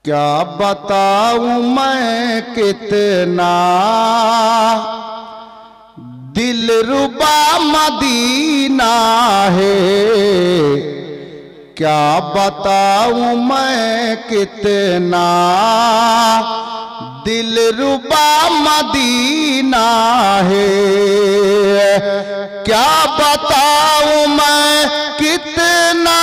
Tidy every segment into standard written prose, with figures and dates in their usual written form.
क्या बताऊं मैं कितना दिलरुबा मदीना है। क्या बताऊं मैं कितना दिलरुबा मदीना है। क्या बताऊं मैं कितना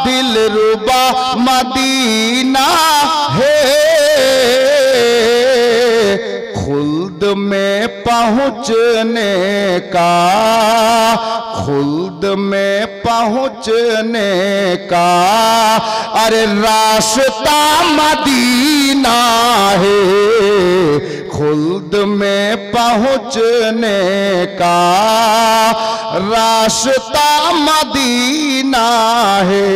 दिलरुबा मदीना है। खुल्द में पहुँचने का, खुल्द में पहुँचने का अरे रास्ता मदीना है। खुल्द में पहुँचने का रास्ता मदीना है।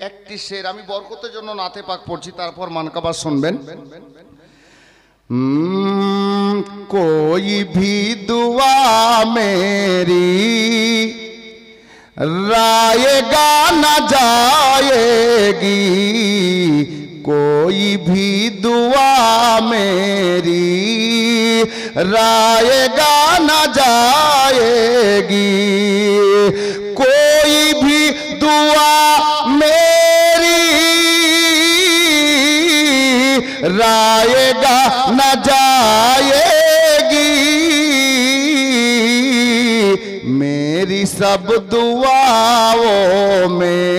একটি শের আমি বরকতের জন্য নাতে পাক পড়ছি, তারপর মানকাবা শুনবেন। कोई भी दुआ मेरी रायगा न जाएगी। कोई भी दुआ मेरी रायगा न जाएगी। कोई भी दुआ मेरी रायगा न जाएगी। मेरी सब दुआओं में,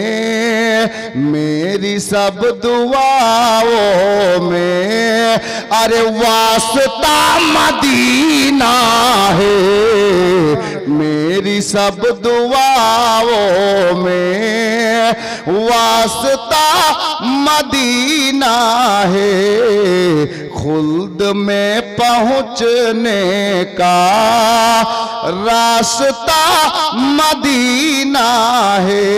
मेरी सब दुआओं में अरे वास्ता मदीना है। मेरी सब दुआओं में वास्ता मदीना है। खुल्द में पहुँचने का रास्ता मदीना है।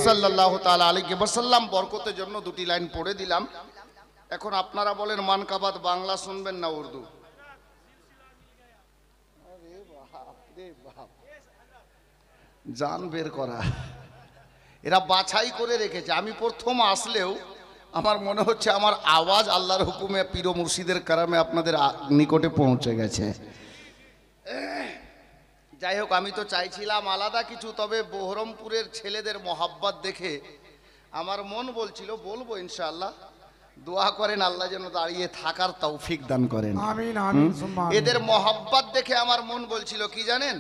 সাল্লাল্লাহু তাআলা আলাইহি ওয়াসাল্লাম বরকতের জন্য দুটি লাইন পড়ে দিলাম। এখন আপনারা বলেন মানকাবাত বাংলা শুনবেন না উর্দু? আরে বাপ রে বাপ, জান বের করা। এরা বাছাই করে রেখেছে। আমি প্রথম আসলেও আমার মনে হচ্ছে আমার আওয়াজ আল্লাহর হুকুমে পীর ও মুর্শিদের কারামে আপনাদের নিকটে পৌঁছে গেছে। যাই হোক, আমি তো চাইছিলাম আলাদা কিছু, তবে বহরমপুরের ছেলেদের মোহাব্বত দেখে আমার মন বলছিল বলবো ইনশাআল্লাহ। দোয়া করেন আল্লাহ যেন দাঁড়িয়ে থাকার তৌফিক দান করেন। আমিন আমিন। এদের মোহাব্বত দেখে আমার মন বলছিল কি জানেন,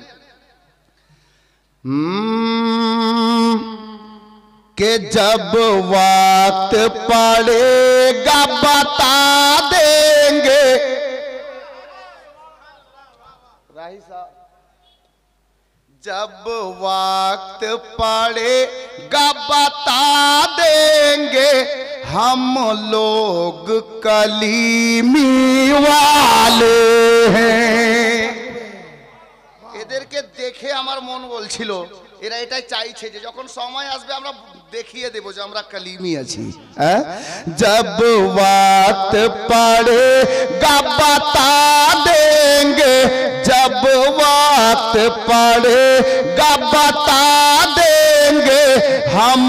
कि जब वक्त पड़ेगा बता देंगे। राही साहब, जब वक्त पड़ेगा बता देंगे हम लोग कलीमी वाले हैं। এদেরকে দেখে আমার মন বলছিল এরা এটাই চাইছে যে যখন সময় আসবে আমরা দেখিয়ে দেব যে আমরা কালিমি আছি। जब वक्त पड़ेगा बता देंगे, जब वक्त पड़ेगा बता देंगे हम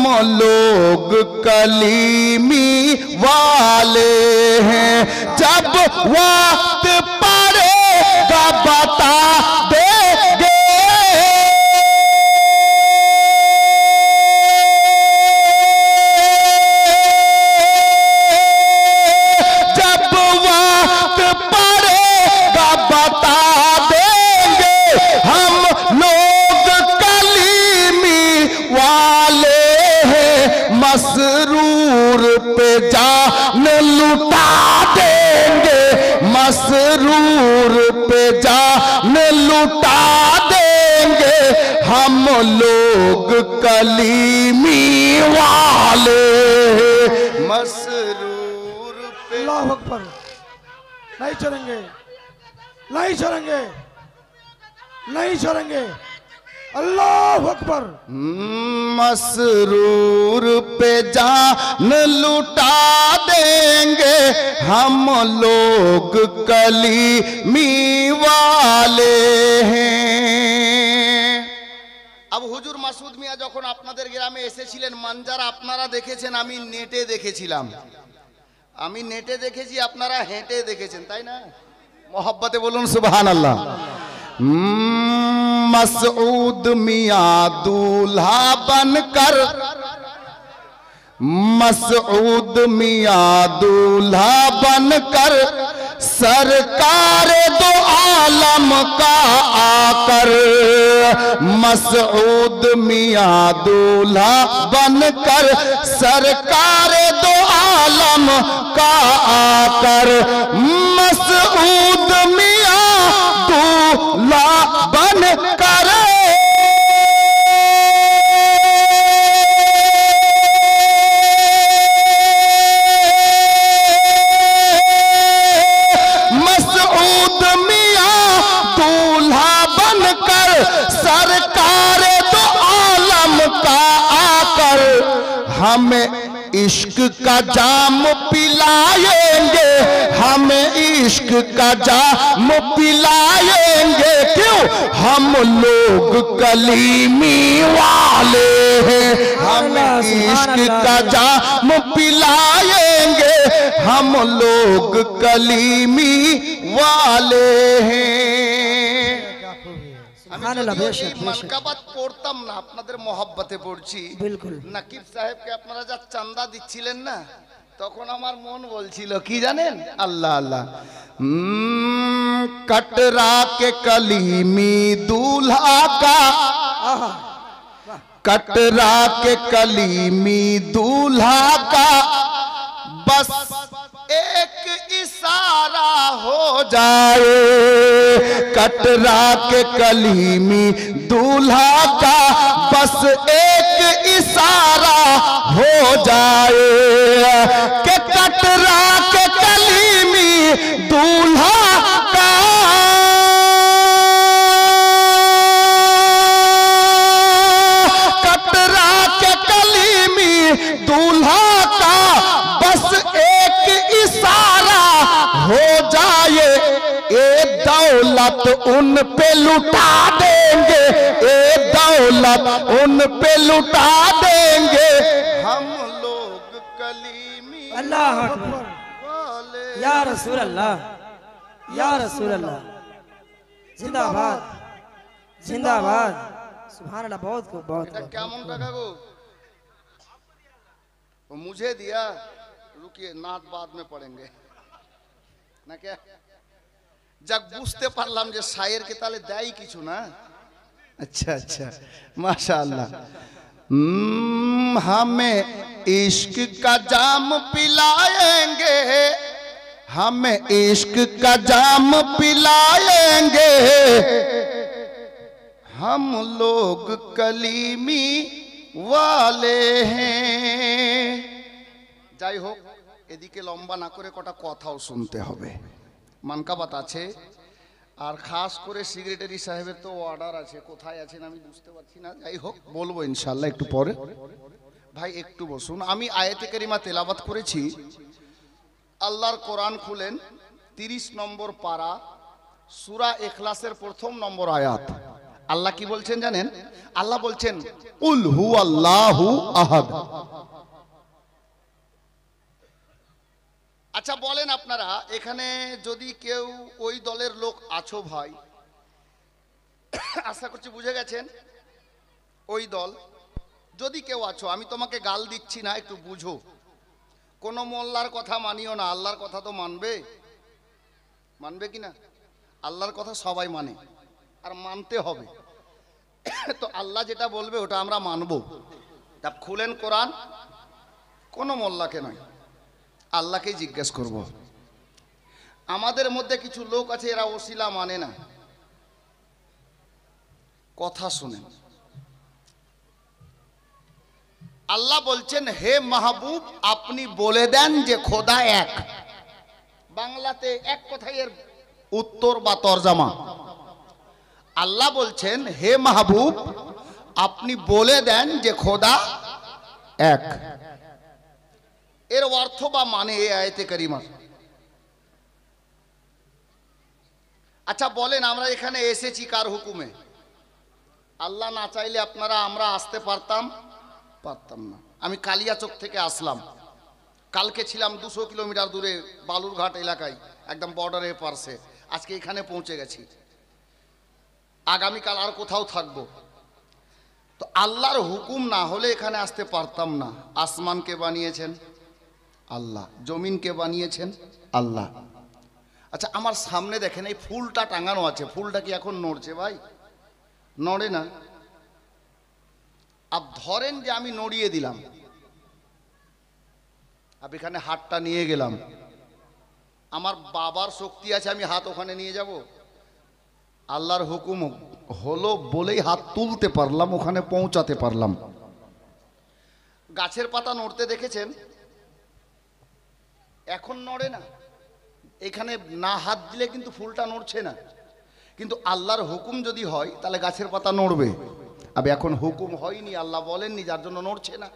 लोग कलीमी वाले हैं। जब वक्त पड़ेगा बता देंगे, जब वक्त पड़ेगा बता देंगे हम लोग कलीमी वाले हैं। मसरूर पे जान लुटा देंगे, मसरूर पे जान लुटा देंगे हम लोग कलीमी वाले। मसरूर पे अल्लाह अकबर। नहीं छोड़ेंगे, नहीं छोड़ेंगे, नहीं छोड़ेंगे। अल्लाह अकबर। मसरूर पे जान लुटा देंगे हम लोग कलीमी वाले हैं। আবু হুজুর মাসুদ মিয়া যখন আপনাদের গ্রামে এসেছিলেন মানজারা আপনারা দেখেছেন, আমি নেটে দেখেছিলাম। আমি নেটে দেখেছি, আপনারা হেঁটে দেখেছেন, তাই না? মোহাব্বতে বলুন সুবহানাল্লাহ। मसऊद मियां दूल्हा बनकर, मसऊद मियां दूल्हा बनकर सरकार दो आलम का आकर, मसऊद मियां दूल्हा बनकर सरकार दो आलम का आकर, मसऊद मियां दूल्हा बनकर हमें इश्क का जाम पिलाएंगे, हमें इश्क का जाम पिलाएंगे, क्यों हम लोग कलीमी वाले हैं, हमें इश्क का जाम पिलाएंगे, हम लोग कलीमी वाले हैं। মানকাবাত পড়তাম না, আপনাদের মহব্বতে পড়ছি। बिल्कुल নাকিব সাহেবকে আপনারা যা চাঁদা দিচ্ছিলেন না, তখন আমার মন বলছিল কি জানেন, আল্লাহ আল্লাহ, कटरा के कलीमी दूल्हा का, कटरा के कलीमी दूल्हा का बस एक इशारा हो जाए, कटरा के कलीमी दूल्हा का बस एक इशारा हो जाए, कि कटरा के कलीमी दूल्हा का कटरा के कलीमी दूल्हा का बस एक इशारा हो जाए, ये दौलत उन पे लुटा देंगे, ये दौलत उन पे लुटा देंगे, हम लोग कलीमी अल्लाह अकबर, या रसूल अल्लाह, या रसूल अल्लाह, जिंदाबाद जिंदाबाद, सुभान अल्लाह। बहुत खूब बहुत खूब। কেমন টাকা গো? वो मुझे दिया, रुकिए नात बाद में पढ़ेंगे ना क्या। যাক বুঝতে পারলাম যে শায়ের কে তালে দেয় কিছু না। अच्छा अच्छा माशाअल्लाह। हमें इश्क का जाम पिलाएंगे, हमें इश्क का जाम पिलाएंगे, हम लोग कलीमी वाले हैं। যাই হোক, এদিকে লম্বা না করে কটা কথাও শুনতে হবে। মানকাবাত আছে, আর খাস করে সেক্রেটারি সাহেবের তো অর্ডার আছে, কোথায় আছেন আমি বুঝতে পারছি না। যাই হোক বলবো ইনশাআল্লাহ একটু পরে। ভাই একটু বসুন, আমি আয়াতে কারিমা তেলাওয়াত করেছি। আল্লাহর কোরআন খুলেন 30 নম্বর পারা, সূরা ইখলাসের প্রথম নম্বর আয়াত। আল্লাহ কি বলছেন জানেন? আল্লাহ বলছেন কুল হুয়াল্লাহু আহাদ। আচ্ছা বলেন আপনারা, এখানে যদি কেউ ওই দলের লোক আছো ভাই, আশা করছি বুঝে গেছেন, ওই দল যদি কেউ আছো, আমি তোমাকে গাল দিচ্ছি না, একটু বুঝো। কোন মোল্লার কথা মানিও না, আল্লাহর কথা তো মানবে, মানবে কি না? আল্লাহর কথা সবাই মানে, আর মানতে হবে। তো আল্লাহ যেটা বলবে ওটা আমরা মানবো। তা খুলেন কোরআন, কোন মোল্লাকে নয়, আল্লাহকেই জিজ্ঞেস করব। আমাদের মধ্যে কিছু লোক আছে এরা ওসিলা মানে না। কথা শুনেন, আল্লাহ বলছেন হে মাহবুব আপনি বলে দেন যে খোদা এক। বাংলাতে এক কথাই এর উত্তর বা তরজমা। আল্লাহ বলছেন হে মাহবুব আপনি বলে দেন যে খোদা এক। এর অর্থ বা মানে এই আয়াতে কারিমা। আচ্ছা বলেন আমরা এখানে এসেছি কার হুকুমে? আল্লাহ না চাইলে আপনারা আমরা আসতে পারতাম না। আমি কালিয়াচক থেকে আসলাম, কালকে ছিলাম 200 কিলোমিটার দূরে বালুরঘাট এলাকায়, একদম বর্ডারের পাশে। আজকে এখানে পৌঁছে গেছি, আগামীকাল আর কোথাও থাকবো। তো আল্লাহর হুকুম না হলে এখানে আসতে পারতাম না। আসমানকে বানিয়েছেন আল্লাহ, জমিনকে বানিয়েছেন আল্লাহ। আচ্ছা, আমার সামনে দেখেন এই ফুলটা টাঙানো আছে, ফুলটা কি এখন নড়ছে ভাই? নড়ে না। আপ ধরেন যে আমি নড়িয়ে দিলাম, আপ এখানে হাতটা নিয়ে গেলাম, আমার বাবার শক্তি আছে আমি হাত ওখানে নিয়ে যাব? আল্লাহর হুকুম হলো বলেই হাত তুলতে পারলাম, ওখানে পৌঁছাতে পারলাম। গাছের পাতা নড়তে দেখেছেন? এখন নড়ে না। এখানে না হাত দিলে কিন্তু ফুলটা নড়ছে না, কিন্তু আল্লাহর হুকুম যদি হয় তাহলে গাছের পাতা নড়বে। আবে এখন হুকুম হয়নি, আল্লাহ বলেননি, যার জন্য নড়ছে না।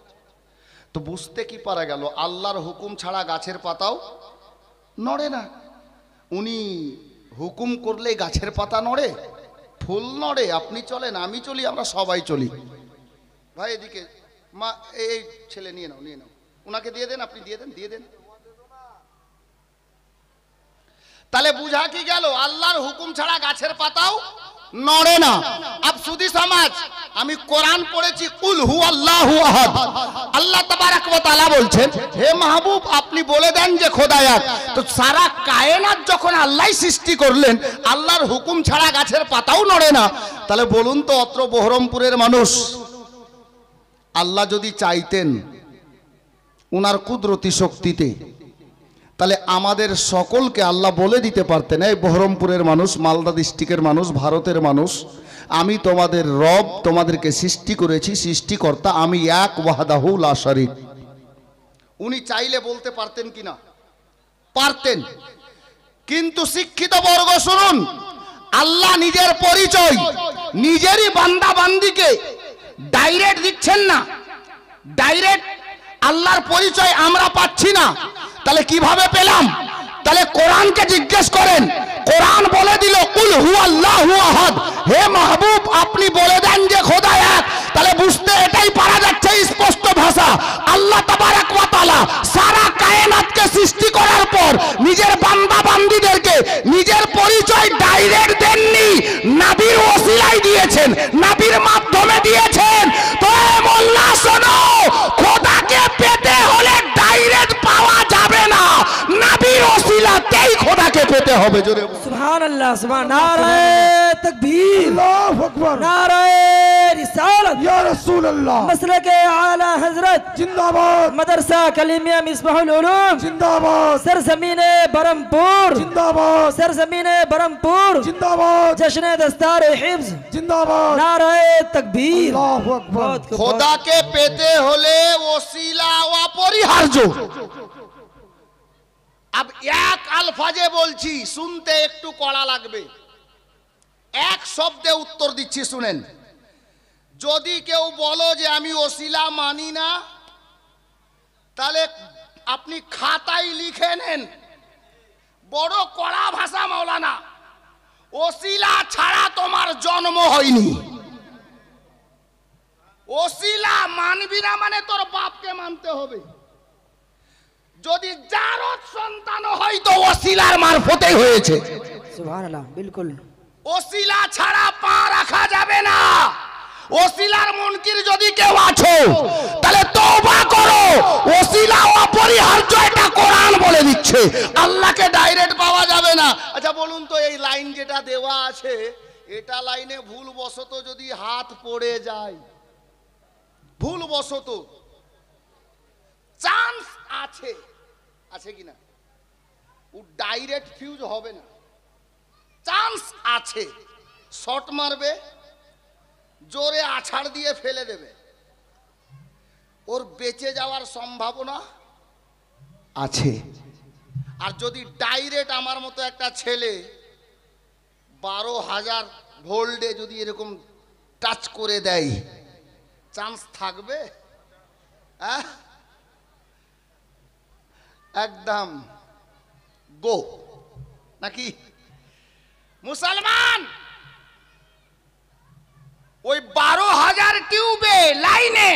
তো বুঝতে কি পারা গেল, আল্লাহর হুকুম ছাড়া গাছের পাতাও নড়ে না। উনি হুকুম করলে গাছের পাতা নড়ে, ফুল নড়ে। আপনি চলেন, আমি চলি, আমরা সবাই চলি। ভাই এদিকে মা, এই ছেলে নিয়ে নাও, নিয়ে নাও, ওনাকে দিয়ে দেন, আপনি দিয়ে দেন, দিয়ে দেন। তাহলে বুঝা কি গেল, আল্লাহর হুকুম ছাড়া গাছের পাতাও নড়ে না। আব সুদি সমাজ, আমি কোরআন পড়েছি, কুল হু আল্লাহু আহাদ। আল্লাহ তাবারক ওয়া তাআলা বলছেন, হে মাহবুব আপনি বলে দেন যে খোদা এক। তো সারা কায়নাত যখন আল্লাহই সৃষ্টি করলেন, আল্লাহর হুকুম ছাড়া গাছের পাতাও নড়ে না, তাহলে বলুন তো অত্র বহরমপুরের মানুষ, আল্লাহ যদি চাইতেন উনার কুদরতি শক্তিতে, তাহলে আমাদের সকলকে আল্লাহ বলে দিতে পারতেন, এই বহরমপুরের মানুষ, মালদা ডিস্ট্রিক্টের মানুষ, ভারতের মানুষ, আমি তোমাদের রব, তোমাদেরকে সৃষ্টি করেছি, সৃষ্টিকর্তা আমি এক, ওয়াহদাহু লা শারীক। উনি চাইলে বলতে পারতেন কিনা? পারতেন। কিন্তু শিক্ষিত বর্গ শুনুন, আল্লাহ নিজের পরিচয় নিজেরই বান্দা বান্দিকে ডাইরেক্ট দিচ্ছেন না। ডাইরেক্ট আল্লাহর পরিচয় আমরা পাচ্ছি না, তাহলে কিভাবে পেলাম? তাহলে কোরআনকে জিজ্ঞেস করেন, কোরআন বলে দিল কুল হু আল্লাহু আহাদ। হে মাহবুব আপনি বলে দেন যে খোদা এক। তাহলে বুঝতে এটাই পারা যাচ্ছে স্পষ্ট ভাষা, আল্লাহ তাবারক ওয়া তাআলা সারা কায়নাতকে সৃষ্টি করার পর নিজের বান্দা বান্দীদেরকে নিজের পরিচয় ডাইরেক্ট দেননি, নবীর ওসিলায় দিয়েছেন, নবীর মাধ্যমে দিয়েছেন। তো মোল্লা শোনো, খোদাকে পেতে হলে ডাইরেক্ট পাওয়া যাবে না, নবীর ওসিলাতেই খোদাকে পেতে হবে। জোরে সুবহানাল্লাহ, সুবহান, নারায়ে তাকবীর, আল্লাহু আকবার, নারায়ে रिसालत या रसूल अल्लाह, मसलके आला हजरत जिंदाबाद, मदरसा कलीमिया मिसबाहुल उलूम जिंदाबाद, सरजमीने बरमपुर जिंदाबाद, सरजमीने बरमपुर जिंदाबाद, जश्न दस्तार हिफ्ज जिंदाबाद, नाराए तकबीर। अल्लाहु अकबर। খোদাকে পেতে হলে ওসিলা অপরিহার্য। अब এক আলফাজে বলছি, শুনতে একটু কড়া লাগবে, এক শব্দে উত্তর দিচ্ছি শুনেন। যদি কেউ বলো যে আমি ওসিলা মানি না, তাহলে আপনি খাতায় লিখে নেন, বড় কড়া ভাষা মাওলানা, ওসিলা ছাড়া তোমার জন্ম হয়নি। ওসিলা মানবি না মানে তোর বাপকে মানতে হবে। যদি জারত সন্তান হয় তো ওসিলার মারফতেই হয়েছে। সুবহানাল্লাহ, বিলকুল। ওসিলা ছাড়া পা রাখা যাবে না। ওসিলার মুনকির যদি কেউ আছো তাহলে তওবা করো, ওসিলা অপরিহার্য, এটা কোরআন বলে দিচ্ছে। আল্লাহকে ডাইরেক্ট পাওয়া যাবে না। আচ্ছা বলুন তো, এই লাইন যেটা দেওয়া আছে, এটা লাইনে ভুলবশত যদি হাত পড়ে যায়, ভুলবশত, চান্স আছে, আছে কিনা? ও ডাইরেক্ট ফিউজ হবে না, চান্স আছে। শর্ট মারবে, জোরে আছাড় দিয়ে ফেলে দেবে, ওর বেঁচে যাওয়ার সম্ভাবনা আছে। আর যদি ডাইরেক্ট আমার মতো একটা ছেলে 12,000 ভোল্টে যদি এরকম টাচ করে দেয়, চান্স থাকবে? একদম গো নাকি? মুসলমান ওই 12,000 টিউবে লাইনে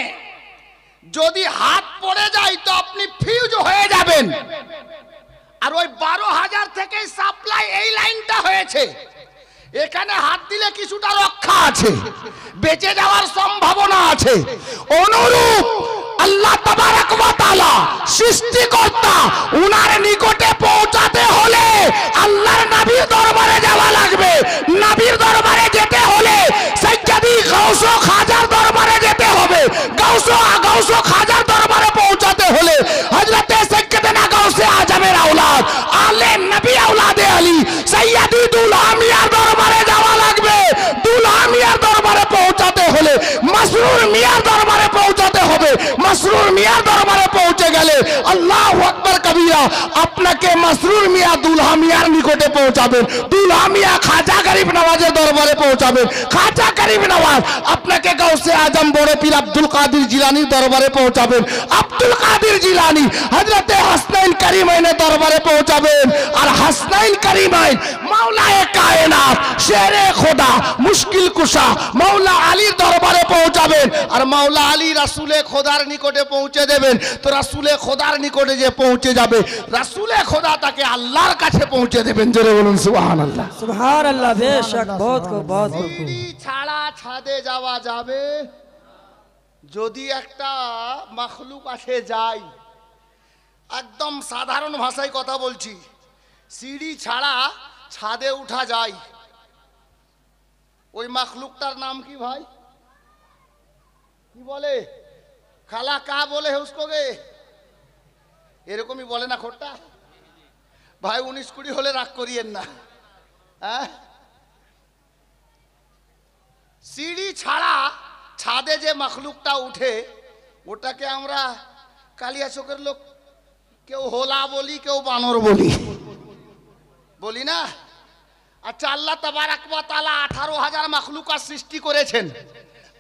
যদি হাত পড়ে যায় তো আপনি ফিউজ হয়ে যাবেন। আর ওই 12,000 থেকে সাপ্লাই এই লাইনটা হয়েছে, এখানে হাত দিলে কিছুটা রক্ষা আছে, বেঁচে যাওয়ার সম্ভাবনা আছে। অনুরূপ আল্লাহ তাবারক ওয়া তাআলা সৃষ্টিকর্তা, উনার নিকটে পৌঁছাতে হলে আল্লাহর নবীর দরবারে যাওয়া লাগবে। নবীর দরবারে যেতে হলে সৈয়দি গাউস ও খাজার দরবারে যেতে হবে। গাউস ও খাজার দরবারে পৌঁছাতে হলে হযরতে সৈয়দনা গাউসে আজমের আওলাদ আলে নবী আওলাদে আলী সৈয়দি দুলহা মিয়ার দরবারে যাওয়া লাগবে। দুলহা মিয়ার দরবারে পৌঁছাতে হলে মাসরুর মিয়ার দরবারে পৌঁছাতে হবে। মাসরুর মিয়ার দরবারে পৌঁছে গেলে আল্লাহু আকবার কবীরা, আপনাকে মাসরুর মিয়া দুলহা মিয়ার নিকটে পৌঁছাবেন। দুলহা মিয়া খাজা গরিব নওয়াজের দরবারে পৌঁছাবেন। খাজা গরিব নওয়াজ আপনাকে গাউসে আজম বড় পীর আব্দুল কাদের জিলানীর দরবারে পৌঁছাবেন। আব্দুল কাদের জিলানী হযরতে হাসনাইন কারিমাইনের দরবারে পৌঁছাবেন। আর হাসনাইন কারিমাইন মাওলায়ে কায়নাত শেরে খোদা মুশকিল কুশা মাওলা আলীর দরবারে পৌঁছাবেন। আর মাওলা আলী রাসূলে খোদার নিকটে পৌঁছে দেবেন। তো রাসূলে খোদার নিকটে যে পৌঁছে যাবে, রাসূলে খোদা তাকে আল্লাহর কাছে পৌঁছে দেবেন। জোরে বলুন সুবহানাল্লাহ। সুবহানাল্লাহ, বেশক বহুত খুব বহুত খুব। সিঁড়ি ছাড়া ছাদে যাওয়া যাবে যদি একটা মাখলুক আসে যায়। একদম সাধারণ ভাষায় কথা বলছি, সিঁড়ি ছাড়া ছাদে উঠা যায়। ওই মাখলুকটার নাম কি ভাই? কি বলে? খালা কা বলে है उसको गे? এরকমই বলে না খোট্টা ভাই? 19-20 হলে রাগ করিয়েন না। হ্যাঁ, সিঁড়ি ছাড়া ছাদে যে মখলুকটা উঠে ওটাকে আমরা কালিয়াচকের লোক কেউ হোলা বলি, কেউ বানর বলি, বলি না? আচ্ছা, আল্লাহ তাবারক ওয়া তাআলা 18,000 মখলুকাত সৃষ্টি করেছেন।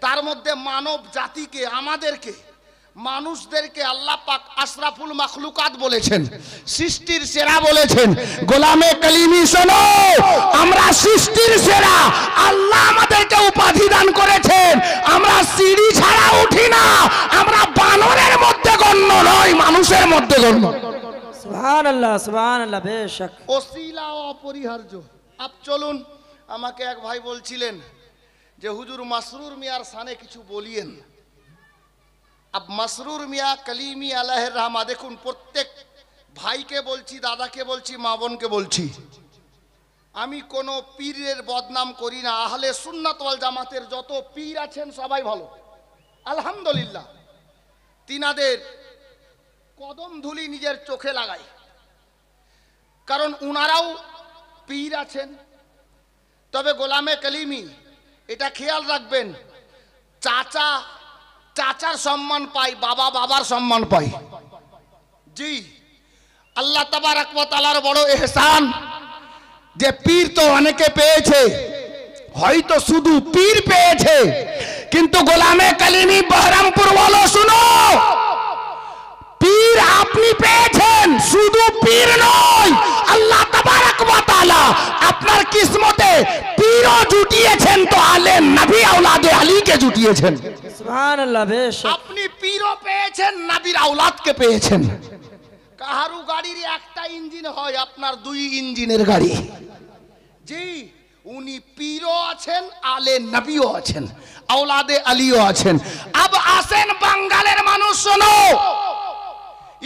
তার মধ্যে মানব জাতিকে, আমাদেরকে, মানুষদেরকে আল্লাহ পাক আশরাফুল মখলুকাত বলেছেন, সৃষ্টির সেরা বলেছেন। গোলামে কালিমি শোনো, আমরা সৃষ্টির সেরা। আল্লাহ আমাদেরকে উপাধি দান করেছেন। আমরা সিঁড়ি ছাড়া উঠি না। আমরা বানরের মধ্যে গণ্য নয়, মানুষের মধ্যে গণ্য। সুবহানাল্লাহ, সুবহানাল্লাহ, বেশক। ওসিলা অপরিহার্য। আপ চলুন, আমাকে এক ভাই বলছিলেন যে হুজুর মাসরুর মিয়ার শানে কিছু বলিয়েন। अब मसरूर मियाँ कलीमी আলাইহির रहमा, দেখুন প্রত্যেক ভাইকে বলছি, দাদাকে বলছি, মা বোনকে বলছি, আমি কোনো পীরের বদনাম করি না। আহলে সুন্নাত ওয়াল জামাতের যত পীর আছেন সবাই ভালো, আলহামদুলিল্লাহ। তিনাদের কদম ধুলি নিজের চোখে লাগাই, কারণ উনারাও পীর আছেন। তবে গোলামে কালিমি এটা খেয়াল রাখবেন, চাচা চাচার সম্মান পাই, বাবা বাবার সম্মান পাই। জি, আল্লাহ তাবারক ওয়া তাআলার বড় ইহসান যে পীর তো অনেকে পেয়েছে, হয়তো শুধু পীর পেয়েছে, কিন্তু গোলামে কালিমি বহরমপুর বলো, শুনো, পীর আপনি পেয়েছেন, শুধু পীর নয়, আল্লাহ তাবারক ওয়া তাআলা আপনার কিসমতে পীরও জুটিয়েছেন। তো আলে নবী আওলাদে আলীকে জুটিয়েছেন। সুবহানাল্লাহ, বেশক। আপনি পীরও পেয়েছেন, নবীর আওলাদকে পেয়েছেন। কাহারু গাড়ির একটা ইঞ্জিন হয়, আপনার 2 ইঞ্জিনের গাড়ি। জি, উনি পীরও আছেন, আলে নবীও আছেন, আওলাদে আলীও আছেন। আব আসেন বাঙ্গালের মানুষ, শোনো,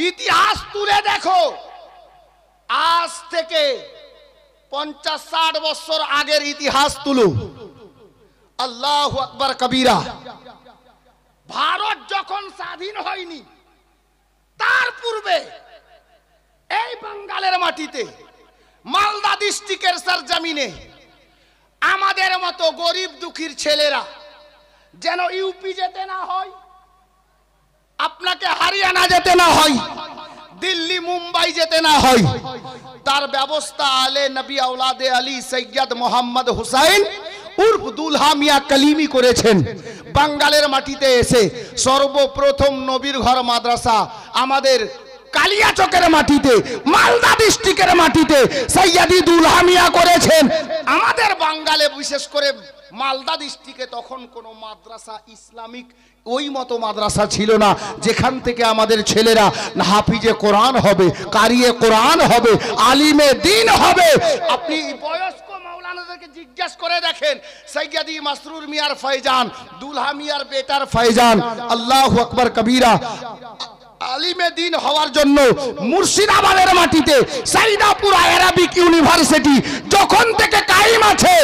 ইতিহাস তুলে দেখো। আজ থেকে 50-60 বছর আগের ইতিহাস তুলো। আল্লাহু আকবার কবীরা। ভারত যখন স্বাধীন হয়নি তার পূর্বে এই বাঙ্গালের মাটিতে, মালদা ডিস্ট্রিক্টের সরজমিনে আমাদের মতো গরিব দুঃখীর ছেলেরা যেন ইউপি যেতে না হয়, আপনাকে হরিয়ানা যেতে না হয়, দিল্লি মুম্বাই যেতে না হয়, তার ব্যবস্থা আলে নবী আওলাদে আলী সৈয়দ মোহাম্মদ হুসাইন উর্ফ দুলহা মিয়া কালিমি করেছেন। বাঙ্গালের মাটিতে এসে সর্বপ্রথম নবীর ঘর মাদ্রাসা আমাদের কালিয়াচকের মাটিতে, মালদা ডিস্ট্রিক্টের মাটিতে সৈয়দি দুলহা মিয়া করেছেন। আমাদের বাঙ্গালে বিশেষ করে মালদা ডিস্ট্রিক্টে তখন কোনো মাদ্রাসা ইসলামিক ওই মতো মাদ্রাসা ছিল না যেখান থেকে আমাদের ছেলেরা হাফিজে কোরআন হবে, কারিয়ে কোরআন হবে, আলিমে দ্বীন হবে। আপনি বয়স্ক মাওলানাদেরকে জিজ্ঞাসা করে দেখেন, সৈয়দি মাসরুর মিয়ার ফয়জান, দুলহা মিয়ার বেটার ফয়জান, আল্লাহু আকবার কবীরা, আলিমে দ্বীন হওয়ার জন্য মুর্শিদাবাদের মাটিতে সাইদাপুর আরাবিক ইউনিভার্সিটি যখন থেকে কায়েম আছে,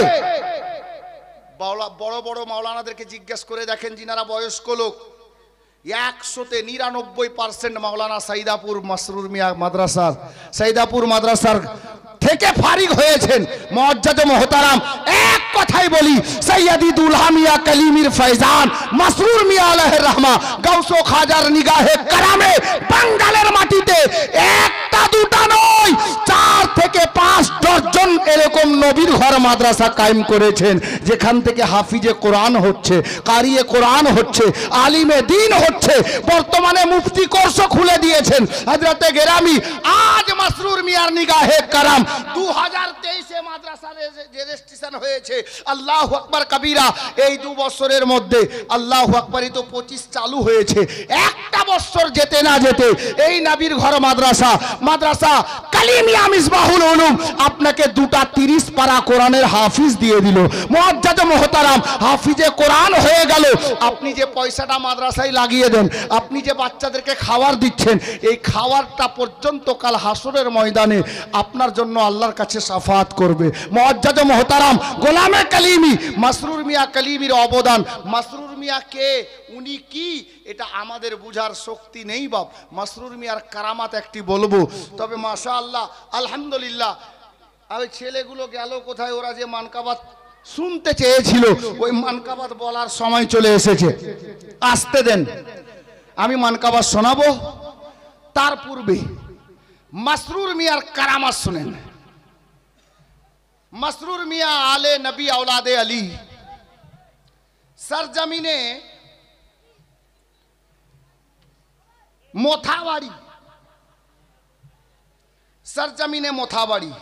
বড় বড় মাওলানাদেরকে জিজ্ঞেস করে দেখেন যিনারা বয়স্ক লোক, 100তে 99% মাওলানা সাইদাপুর মাসরুর মিয়া মাদ্রাসার, সাইদাপুর মাদ্রাসার থেকে ফারিগ হয়েছেন। মুআজ্জাজ মুহতারাম, এক কথাই বলি, সৈয়দি দুলহা মিয়া কালিমির ফয়জান মাসরুর মিয়া আলাইহির রহমা গাউস ও খাজার নিগাহে কারামে বাঙ্গালের মাটিতে একটা দুটা নয়, 4 থেকে 5 ডজন এরকম নবীর ঘর মাদ্রাসা কায়েম করেছেন, যেখান থেকে হাফিজে কোরআন হচ্ছে, কারিয়ে কোরআন হচ্ছে, আলিমে দ্বীন হচ্ছে। বর্তমানে মুফতি কোর্স খুলে দিয়েছেন হযরতে গেরামি। আজ মাসরুর মিয়ার নিগাহে কারাম 2023 মাদ্রাসা রেজিস্ট্রেশন হয়েছে। আল্লাহু আকবার কবীরা। এই 2 বছরের মধ্যে আল্লাহু আকবারই তো 25 চালু হয়েছে। একটা বছর যেতে না যেতে এই নবীর ঘর মাদ্রাসা কালিমিয়া মিসবাহুল উলুম আপনাকে 2টা 30 পারা কোরআনের হাফিজ দিয়ে দিল। মুআজ্জাজ মুহতারাম, হাফিজে কোরআন হয়ে গেল। আপনি যে পয়সাটা মাদ্রাসায় লাগিয়ে দেন, আপনি যে বাচ্চাদেরকে খাবার দিচ্ছেন, এই খাবারটা পর্যন্ত কাল হাসরের ময়দানে আপনার জন্য আল্লাহর কাছে শাফাত করবে। মুআজ্জাজ মুহতারাম, গোলামে কালিমি মাসরুর মিয়া কালিমির অবদান, মাসরুর মিয়া কে, উনি কি, এটা আমাদের বুঝার শক্তি নেই বাপ। মাসরুর মিয়ার কারামাত একটি বলবো, তবে মাশাআল্লাহ আলহামদুলিল্লাহ। আর ওই ছেলেগুলো গেল কোথায়? ওরা যে মানকাবাত শুনতে চেয়েছিল, ওই মানকাবাত বলার সময় চলে এসেছে। আসতে দেন, আমি মানকাবাত শোনাবো। তার পূর্বে মাসরুর মিয়ার কারামাত শুনেন। মাসরুর মিয়া আলে নবী আওলাদে আলী, সরজমিনে মোথাবাড়ি, সরজমিনে মোথাবাড়ি,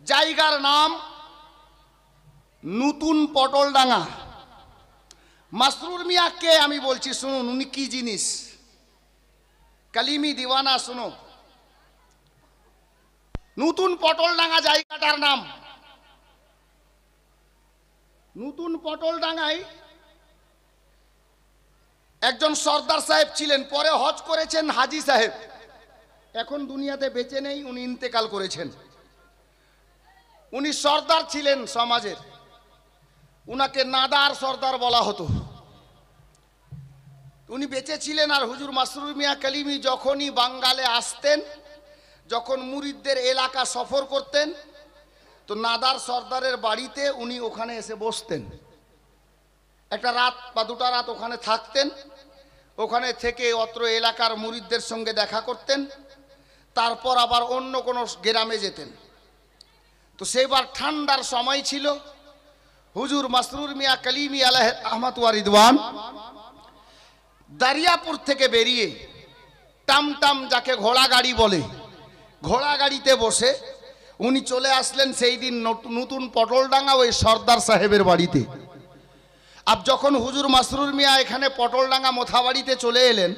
জায়গার নাম নতুন পটলডাঙ্গা। মাসরুর মিয়া কে আমি বলছি, শুনুন উনি কি জিনিস। কালিমি দিওয়ানা শুনো। নতুন পটলডাঙ্গা জায়গাটার নাম। নতুন পটলডাঙ্গায় একজন সর্দার সাহেব ছিলেন, পরে হজ করেছেন হাজী সাহেব, এখন দুনিয়াতে বেঁচে নেই, উনি ইন্তেকাল করেছেন। উনি সর্দার ছিলেন সমাজের, উনাকে নাদার সর্দার বলা হতো। উনি বেঁচে ছিলেন। আর হুজুর মাসরুর মিয়া কালিমি যখনই বাঙ্গালে আসতেন, যখন মুরিদদের এলাকা সফর করতেন, তো নাদার সর্দারের বাড়িতে উনি ওখানে এসে বসতেন। একটা রাত বা 2টা রাত ওখানে থাকতেন। ওখানে থেকে অত্র এলাকার মুরিদদের সঙ্গে দেখা করতেন, তারপর আবার অন্য কোনো গ্রামে যেতেন। তো সেইবার ঠান্ডার সময় ছিল। হুজুর মাসরুর মিয়া কালিমি আলাইহি রাহমাত ওয়া রিদওয়ান দারিয়াপুর থেকে বেরিয়ে টামটাম, যাকে ঘোড়া গাড়ি বলে, ঘোড়া গাড়িতে বসে উনি চলে আসলেন সেই দিন নতুন পটলডাঙ্গা ওই সর্দার সাহেবের বাড়িতে। আর যখন হুজুর মাসরুর মিয়া এখানে পটলডাঙ্গা মোথাবাড়িতে চলে এলেন,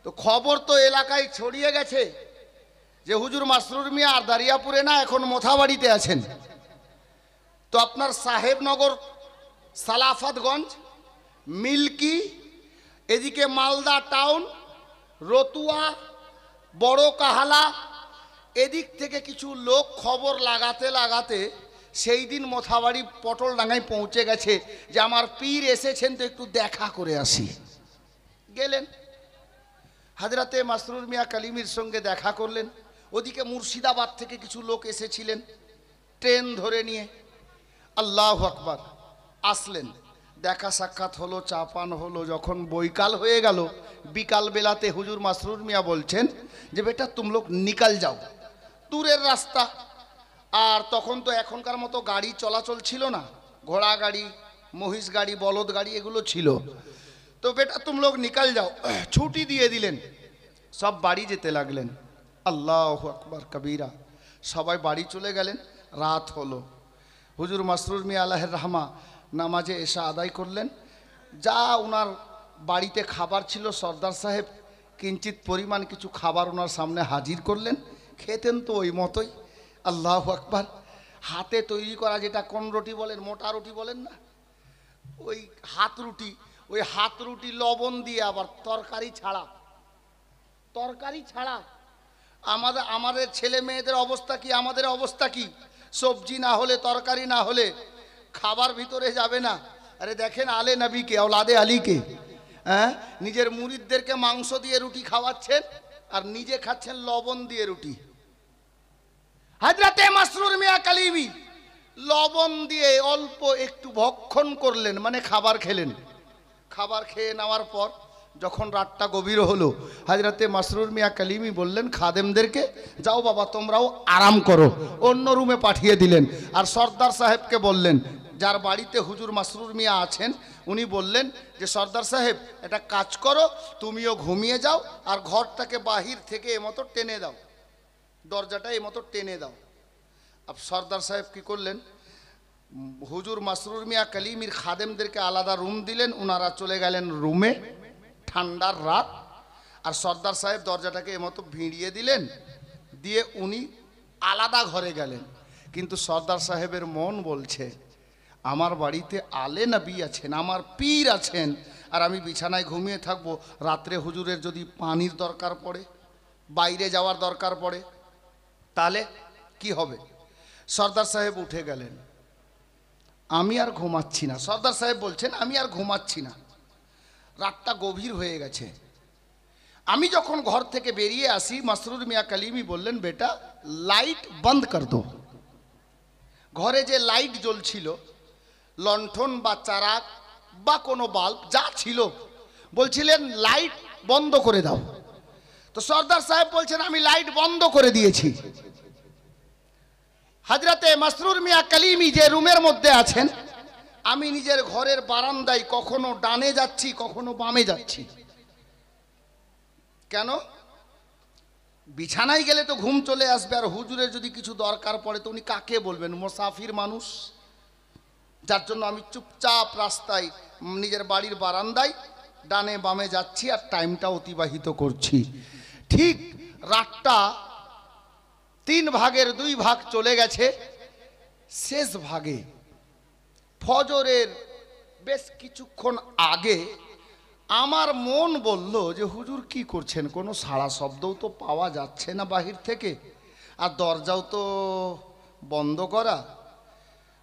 তো খবর তো এলাকায় ছড়িয়ে গেছে যে হুজুর মাসরুর মিয়া আর দারিয়াপুরে না, এখন মোথাবাড়িতে আছেন। তো আপনার সাহেবনগর, সালাফাতগঞ্জ, মিল্কি, এদিকে মালদা টাউন, রতুয়া, বড় কাহালা, এদিক থেকে কিছু লোক খবর লাগাতে লাগাতে সেই দিন মোথাবাড়ি পটলডাঙ্গায় পৌঁছে গেছে যে আমার পীর এসেছেন, তো একটু দেখা করে আসি। গেলেন, হযরতে মাসরুর মিয়া কালিমির সঙ্গে দেখা করলেন। ওদিকে মুর্শিদাবাদ থেকে কিছু লোক এসেছিলেন ট্রেন ধরে নিয়ে। আল্লাহু আকবার। আসলেন, দেখা সাক্ষাৎ হলো, চা পান হলো। যখন বৈকাল হয়ে গেল, বিকাল বেলাতে হুজুর মাসরুর মিয়া বলছেন যে বেটা তুম লোক নিকাল যাও, দূরের রাস্তা। আর তখন তো এখনকার মতো গাড়ি চলাচল ছিল না, ঘোড়া গাড়ি, মহিষ গাড়ি, বলদ গাড়ি এগুলো ছিল। তো বেটা তুম লোক নিকাল যাও, ছুটি দিয়ে দিলেন। সব বাড়ি যেতে লাগলেন। আল্লাহু আকবার কবীরা। সবাই বাড়ি চলে গেলেন। রাত হলো। হুজুর মাসরুর মিয়া আল্লাহের রহমা নামাজে এসা আদায় করলেন। যা ওনার বাড়িতে খাবার ছিল সর্দার সাহেব কিঞ্চিত পরিমাণ কিছু খাবার ওনার সামনে হাজির করলেন। খেতেন তো ওই মতোই। আল্লাহু আকবার। হাতে তৈরি করা যেটা কোন রুটি বলেন, মোটা রুটি বলেন না, ওই হাত রুটি, ওই হাত রুটি লবণ দিয়ে আবার তরকারি ছাড়া। আমাদের ছেলে মেয়েদের অবস্থা কি, আমাদের অবস্থা কি? সবজি না হলে, তরকারি না হলে খাবার ভিতরে যাবে না। আরে দেখেন আলে নবীকে, औलादे আলীকে, হ্যাঁ, নিজের মুরিদদেরকে মাংস দিয়ে রুটি খাওয়াচ্ছেন আর নিজে খাচ্ছেন লবণ দিয়ে রুটি। হযরতে মাসরুর মিয়া কালিমি লবণ দিয়ে অল্প একটু ভক্ষণ করলেন, মানে খাবার খেলেন। খাবার খেয়ে নেওয়ার পর যখন রাতটা গভীর হলো, হযরতে মাসরুর মিয়া কালিমি বললেন খাদেমদেরকে, যাও বাবা তোমরাও আরাম করো, অন্য রুমে পাঠিয়ে দিলেন। আর সর্দার সাহেবকে বললেন, যার বাড়িতে হুজুর মাসরুর মিয়া আছেন, উনি বললেন যে সর্দার সাহেব একটা কাজ করো, তুমিও ঘুমিয়ে যাও আর ঘরটাকে বাহির থেকে এমতো টেনে দাও, দরজাটা এমতো টেনে দাও। আর সর্দার সাহেব কি করলেন, হুজুর মাসরুর মিয়া কালিমির খাদেমদেরকে আলাদা রুম দিলেন, ওনারা চলে গেলেন রুমে, ঠান্ডার রাত। আর সর্দার সাহেব দরজাটাকে এমতো ভিড়িয়ে দিলেন, দিয়ে উনি আলাদা ঘরে গেলেন। কিন্তু সর্দার সাহেবের মন বলছে আমার বাড়িতে আলে নবী আছেন, আমার পীর আছেন, আর আমি বিছানায় ঘুমিয়ে থাকবো। রাত্রে হুজুরের যদি পানির দরকার পড়ে, বাইরে যাওয়ার দরকার পড়ে, তাহলে কি হবে? সর্দার সাহেব উঠে গেলেন, আমি আর ঘুমাচ্ছি না। সর্দার সাহেব বলছেন আমি আর ঘুমাচ্ছি না, রাতটা গভীর হয়ে গেছে। আমি যখন ঘর থেকে বেরিয়ে আসি, মাসরুর মিয়া কালিমি বললেন বেটা লাইট বন্ধ কর দো। ঘরে যে লাইট জ্বলছিল, লণ্ঠন বা চারাক বা কোনো বাল্ব যা ছিল, বলছিলেন লাইট বন্ধ করে দাও। তো সর্দার সাহেব বলছেন আমি লাইট বন্ধ করে দিয়েছি। হযরতে মাসরুর মিয়া কালিমি যে রুমের মধ্যে আছেন, আমি নিজের ঘরের বারান্দায় কখনো ডানে যাচ্ছি, কখনো বামে যাচ্ছি। কেন? বিছানায় গেলে তো ঘুম চলে আসবে, আর হুজুরের যদি কিছু দরকার পড়ে তো উনি কাকে বলবেন? মুসাফির মানুষ। যার জন্য আমি চুপচাপ রাস্তায় নিজের বাড়ির বারান্দায় ডানে বামে যাচ্ছি আর টাইমটা অতিবাহিত করছি। ঠিক রাতটা 3 ভাগের 2 ভাগ চলে গেছে। শেষ ভাগে ফজরের বেশ কিছুক্ষণ আগে আমার মন বলল যে হুজুর কি করছেন, কোনো সাড়া শব্দও তো পাওয়া যাচ্ছে না বাহির থেকে, আর দরজাও তো বন্ধ করা।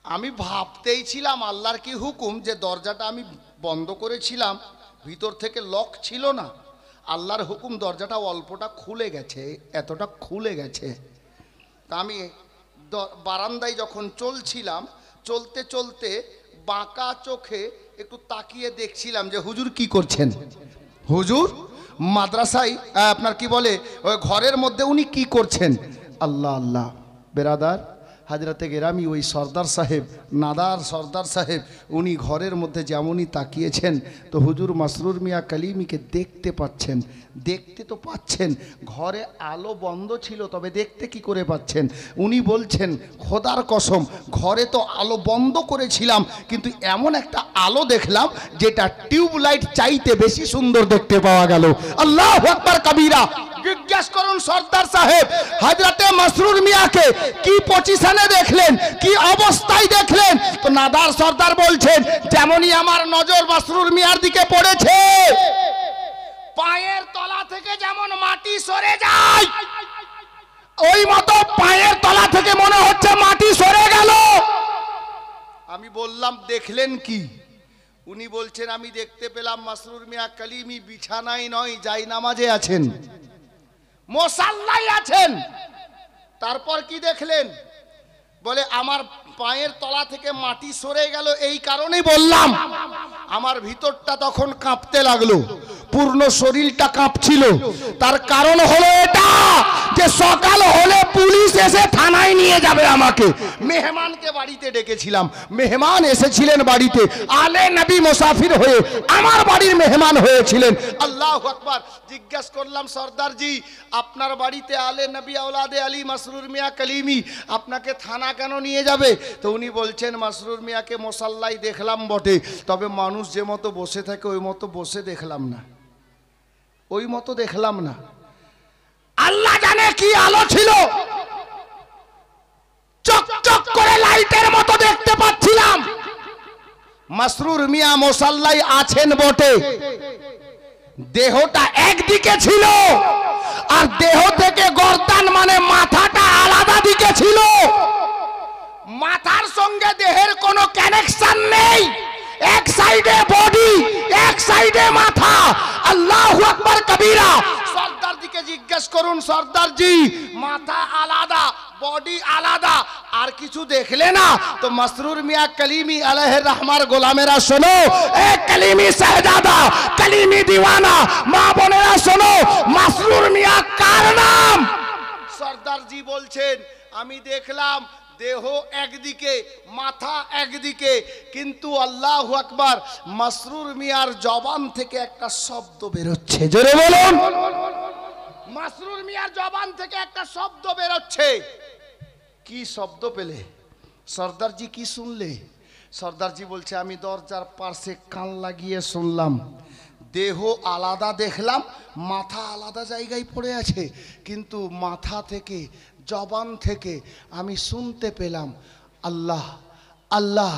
আমি ভাবতেই ছিলাম আল্লাহর কি হুকুম যে দরজাটা আমি বন্ধ করেছিলাম, ভিতর থেকে লক ছিল না, আল্লাহর হুকুম দরজাটা অল্পটা খুলে গেছে, এতটা খুলে গেছে। তা আমি বারান্দায় যখন চলছিলাম, চলতে চলতে বাঁকা চোখে একটু তাকিয়ে দেখছিলাম যে হুজুর কি করছেন। হুজুর মাদ্রাসায় আপনার কি বলে ওই ঘরের মধ্যে উনি কি করছেন। আল্লাহ আল্লাহ বেরাদার, হাজরাতে গেরামি ওই সর্দার সাহেব, নাদার সর্দার সাহেব, উনি ঘরের মধ্যে যেমনই তাকিয়েছেন তো হুজুর মাসরুর মিয়া কালিমিকে দেখতে পাচ্ছেন। দেখতে তো পাচ্ছেন, ঘরে আলো বন্ধ ছিল, তবে দেখতে কি করে পাচ্ছেন? উনি বলছেন খোদার কসম ঘরে তো আলো বন্ধ করেছিলাম, কিন্তু এমন একটা আলো দেখলাম যেটা টিউবলাইট চাইতে বেশি সুন্দর দেখতে পাওয়া গেল। আল্লাহু আকবার কবীরা। জিজ্ঞেস করুন সর্দার সাহেব হযরতে মাসরুর মিয়াকে কি পজিশনে দেখলেন, কি অবস্থায় দেখলেন? তো নাদার সর্দার বলছেন যেমনই আমার নজর মাসরুর মিয়ার দিকে পড়েছে, পায়ের তলা থেকে যেমন মাটি সরে যায়, ওই মতো পায়ের তলা থেকে মনে হচ্ছে মাটি সরে গেল। আমি বললাম দেখলেন কি? উনি বলছেন আমি দেখতে পেলাম মাসরুর মিয়া কালিমি বিছানায় নয়, যাই নামাজে আছেন, মুসাল্লায় আছেন। তারপর কি দেখলেন? বলে আমার পায়ের তলা থেকে মাটি সরে গেল, এই কারণেই বললাম। আমার ভিতরটা তখন কাঁপতে লাগলো। পূর্ণ শরীরটা কাঁপছিল। তার কারণ হলো এটা যে সকাল হলে পুলিশ এসে থানায় নিয়ে যাবে আমাকে। মেহমানকে বাড়িতে ডেকেছিলাম, মেহমান এসেছিলেন বাড়িতে, আলে নবী মুসাফির হয়ে আমার বাড়ির মেহমান হয়েছিলেন। আল্লাহু আকবার। জিজ্ঞাসা করলাম, সর্দারজি আপনার বাড়িতে আলে নবী আওলাদে আলী মাসরুর মিয়া কালিমি, আপনাকে থানা কেন নিয়ে যাবে? তো উনি বলছেন, মাসরুর মিয়াকে মুসাল্লায় দেখলাম বটে, তবে মানুষ যে মতো বসে থাকে ওই মতো বসে দেখলাম না, ওই মতো দেখলাম না। আল্লাহ জানে কি আলো ছিল, চকচক করে লাইটের মতো দেখতে পাচ্ছিলাম। মাসরুর মিয়া মুসাল্লায় আছেন বটে, দেহটা একদিকে ছিল আর দেহ থেকে গর্দান মানে মাথাটা আলাদা দিকে ছিল। মাথার সঙ্গে দেহের কোনো কানেকশন নেই, এক সাইডে বডি এক সাইডে মাথা। আল্লাহু আকবার কবীরা। সর্দারজিকে জিজ্ঞেস করুন, সর্দারজি মাথা আলাদা বডি আলাদা, আর কিছু দেখলে না? তো মাসরুর মিয়া কালিমি আলাইহির রহমার গোলামেরা শোনো, এ কালিমি শাহজাদা, কালিমি দিওয়ানা, মা বোনেরা শোনো, মাসরুর মিয়া কার নাম? সর্দারজি বলছেন, আমি দেখলাম দেহ একদিকে মাথা একদিকে, কিন্তু আল্লাহু আকবার মাসরুর মিয়ার জবান থেকে একটা শব্দ বেরোচ্ছে। জোরে বলুন। মাসরুর মিয়ার জবান থেকে একটা শব্দ বেরোচ্ছে। কি শব্দ পেলে? সর্দারজি কি শুনলে? সর্দারজি বলছে, আমি দরজার পাশে কান লাগিয়ে শুনলাম, দেহ আলাদা দেখলাম, মাথা আলাদা জায়গায় পড়ে আছে, কিন্তু মাথা থেকে জবান থেকে আমি শুনতে পেলাম আল্লাহ আল্লাহ,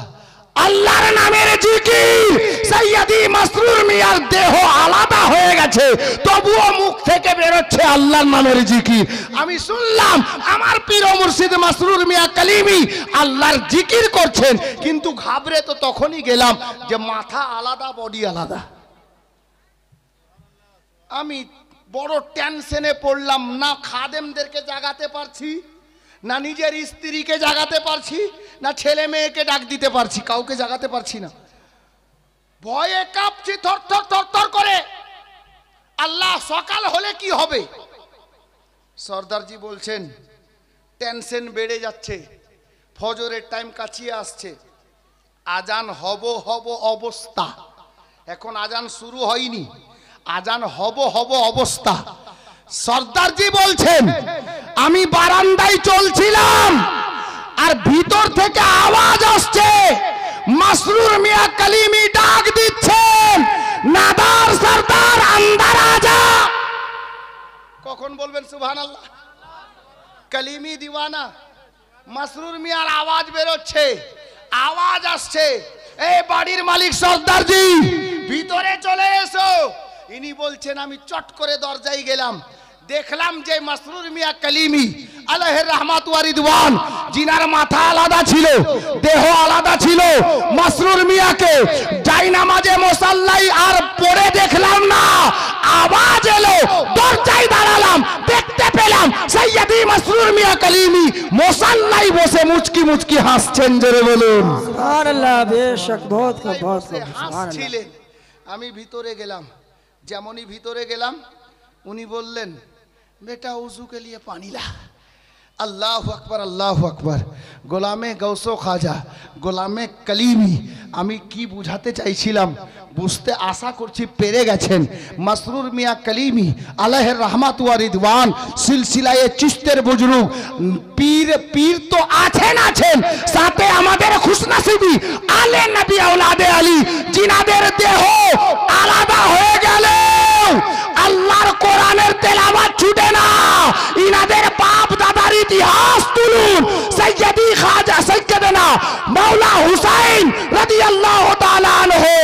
আল্লাহর নামের জিকির। সৈয়দি মাসরুর মিয়ার দেহ আলাদা হয়ে গেছে, তবুও মুখ থেকে বেরোচ্ছে আল্লাহর নামের জিকির। আমি শুনলাম আমার পীর ও মুর্শিদ মাসরুর মিয়া কালিমি আল্লাহর জিকির করছেন, কিন্তু ঘাবড়ে তো তখনই গেলাম যে মাথা আলাদা বডি আলাদা। আমি বড় টেনশনে পড়লাম, না খাদেমদেরকে জাগাতে পারছি, না নিজের স্ত্রীকে জাগাতে পারছি, না ছেলে মেয়েকে ডাক দিতে পারছি, কাউকে জাগাতে পারছি না। ভয়ে কাঁপছি থরথর থরথর করে। আল্লাহ, সকাল হলে কি হবে? সর্দারজি বলছেন, টেনশন বেড়ে যাচ্ছে, ফজরের টাইম কাছিয়ে আসছে, আজান হব অবস্থা, এখন আজান শুরু হয়নি, আজান হব অবস্থা। সর্দারজি বলছেন, আমি বারান্দায় চলছিলাম আর ভিতর থেকে আওয়াজ আসছে, মাসরুর মিয়া কালিমি ডাক দিচ্ছেন, নাদার সর্দার আন্দার আজা। কখন বলবেন সুবহানাল্লাহ? কালিমি দিওয়ানা মাসরুর মিয়ার আওয়াজ বেরোচ্ছে, আওয়াজ আসছে, এই বাড়ির মালিক সর্দারজি ভিতরে চলে এসো। ইনি বলছেন, আমি চট করে দরজায় গেলাম, দেখলাম যে মাসরুর মিয়া কালিমি আলাইহির রহমাত ওয়া রিদওয়ান, জিনার মাথা আলাদা ছিল, দেহ আলাদা ছিল, মাসরুর মিয়াকে জায়নামাজে মুসাল্লায় আর পড়ে দেখলাম না, আওয়াজ এলো, দরজায় দাঁড়ালাম, দেখতে পেলাম সৈয়দি মাসরুর মিয়া কালিমি মুসাল্লায় বসে মুচকি মুচকি হাসছেন। জোরে বলুন সুবহানাল্লাহ। বেশক বহুত খুব বহুত খুব হাসছিলেন। আমি ভিতরে গেলাম, যেমনই ভিতরে গেলাম উনি বললেন, বেটা উজু কে লিয়ে পানি লা। আল্লাহু আকবার, আল্লাহু আকবার। গোলামে গৌসো খাজা, গোলামে কালিমি। আমি কি বুঝাতে চাইছিলাম বুঝতে আশা করছি পেরে গেছেন। মাসরুর মিয়া কালিমি আলাইহির রহমাত ওয়া রিদওয়ান সিলসিলায়ে চিশতের বুজুর্গ পীর তো আছেন, সাথে আমাদের খুশনসিবি আলে নবী আওলাদে আলী, জিনাদের দেহ আলাদা হয়ে গেল, আল্লাহর কোরআনের তেলাওয়াত ছুটে না। ইনাদের বাপ দাদার ইতিহাস তুলুন। সৈয়দি খাজা সৈয়দনা মাওলা হুসাইন রাদিয়াল্লাহু তাআলা আনহু,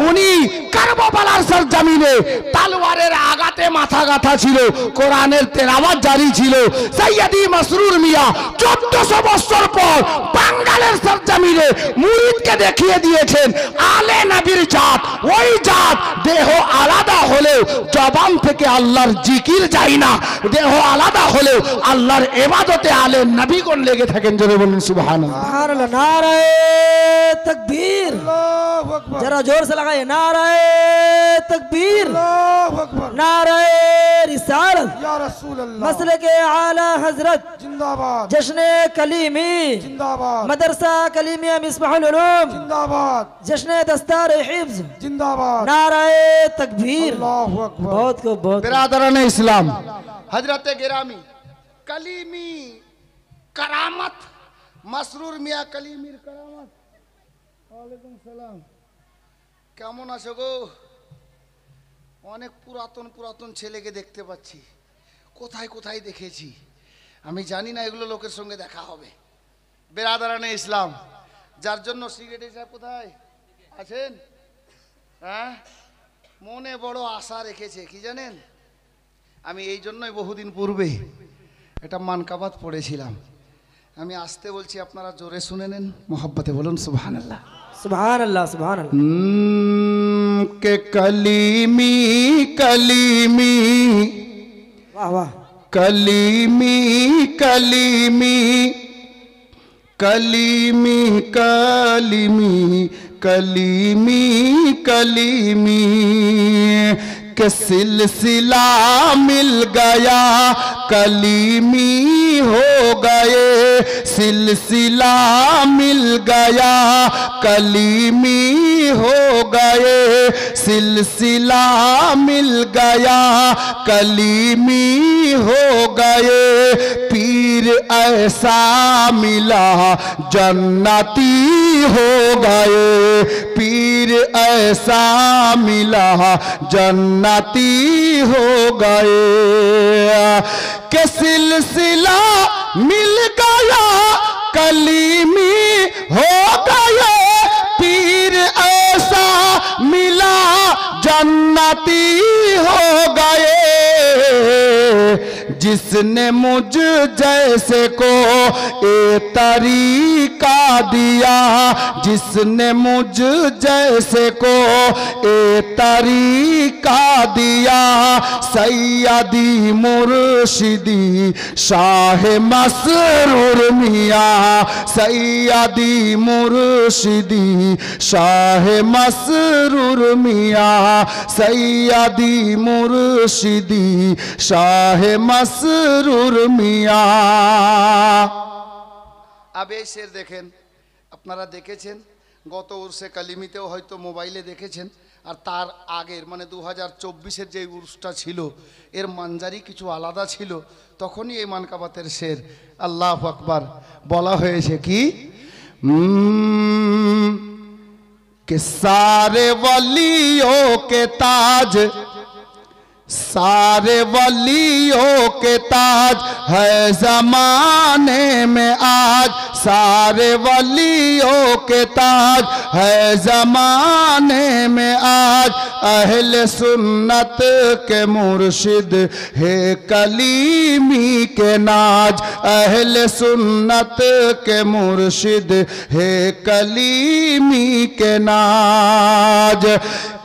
উনি কারবালার সরজমিনে তলোয়ারের আঘাতে মাথা গাঁথা ছিল, কোরআনের তেলাওয়াত জারি ছিল। সৈয়দি মাসরুর মিয়া 1400 বছর পর বাঙ্গালের সরজমিনে মুরিদকে দেখিয়ে দিয়েছেন আলে নবীর জাত, ওই জাত দেহ আলাদা হলেও জবান থেকে আল্লাহর জিকির যায় না, দেহ আলাদা হলেও আল্লাহর ইবাদতে আলে নবীগণ লেগে থাকেন। জোরে বলুন সুবহানাল্লাহ। সুবহানাল্লাহ। নারায়ে তাকবীর। আল্লাহু আকবার। अकबर जरा जोर से लगाए नाराए तकबीर, अल्लाहु अकबर नाराए रिसालत, या रसूल अल्लाह मसले के आला हजरत, जिंदाबाद जश्न कलीमी, जिंदाबाद मदरसा कलीमिया मिसबाहुल उलूम, जिंदाबाद जश्न दस्तार हिफ्ज, जिंदाबाद नाराए तकबीर। अल्लाहु अकबर बहुत को बहुत बिरादरान इस्लाम, हजरत गिरामी कलीमी करामत মাসরুর মিয়া কলিমির करामत। ওয়ালাইকুম সালাম, কেমন আছো গো? অনেক পুরাতন পুরাতন ছেলেকে দেখতে পাচ্ছি, কোথায় কোথায় দেখেছি আমি জানি না, এগুলো লোকের সঙ্গে দেখা হবে। বেরাদারানে ইসলাম, যার জন্য সিগারেট সাহেব কোথায় আছেন? হ্যাঁ, মনে বড় আশা রেখেছে, কি জানেন? আমি এই জন্যই বহুদিন পূর্বে এটা মানকাবাত পড়েছিলাম। আমি আসতে বলছি, আপনারা জোরে শুনে নেন, মোহাব্বতে বলুন সুবহানাল্লাহ। सुभान अल्लाह, सुभान अल्लाह। के कलीमी कलीमी वाह वाह, कलीमी कलीमी कलीमी कलीमी कलीमी कलीमी के सिलसिला मिल गया, कलीमी हो गए, सिलसिला मिल गया, कलीमी हो गए, सिलसिला मिल गया, कलीमी हो गए, पीर ऐसा मिला जन्नती हो गए, पीर ऐसा मिला जन्नती हो गए, के सिलसिला मिल गया, कलीमी हो गए, पीर ऐसा मिला जन्नती हो गए, जिसने मुझ जैसे को ए तरीका दिया, जिसने मुझ जैसे को ए तरीका दिया, सैयदी मुर्शिदी शाह मसरूर मियाँ, सैयदी मुर्शिदी शाह मसरूर मियाँ, सैयदी मुर्शिदी शाह मसरूर मियाँ। अब এই শের দেখেন, আপনারা দেখেছেন গত উরসে কালিমিতেও হয়তো মোবাইলে দেখেছেন, আর তার আগের মানে 2024-এর যে উরসটা ছিল এর মানজারি কিছু আলাদা ছিল, তখনই এই মানকাবাতের শের আল্লাহু আকবার বলা হয়েছে কি, कि सारे वलियों के ताज, सारे वलियों के ताज है ज़माने में आज, सारे वलियों के ताज है ज़माने में आज, अहले सुन्नत के मुर्शिद है कलीमी के नाज, अहले सुन्नत के मुर्शिद है कलीमी के नाज,